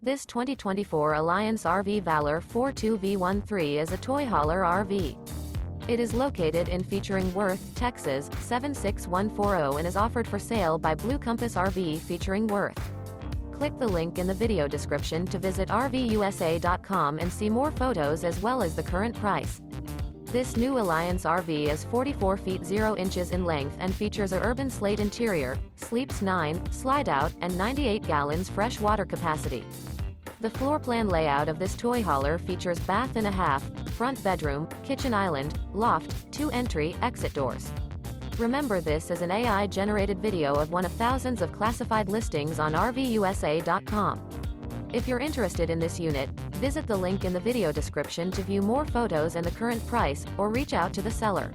This 2024 Alliance RV Valor 42V13 is a toy hauler RV. It is located in featuring Worth, Texas, 76140 and is offered for sale by Blue Compass RV featuring Worth. Click the link in the video description to visit RVUSA.com and see more photos as well as the current price. This new Alliance RV is 44 feet 0 inches in length and features a URBAN SLATE interior, sleeps 9, Slideout, and 98 gallons fresh water capacity. The floor plan layout of this toy hauler features bath and a half, front bedroom, kitchen island, loft, 2 entry, exit doors. Remember, this is an AI-generated video of one of thousands of classified listings on RVUSA.com. If you're interested in this unit, visit the link in the video description to view more photos and the current price, or reach out to the seller.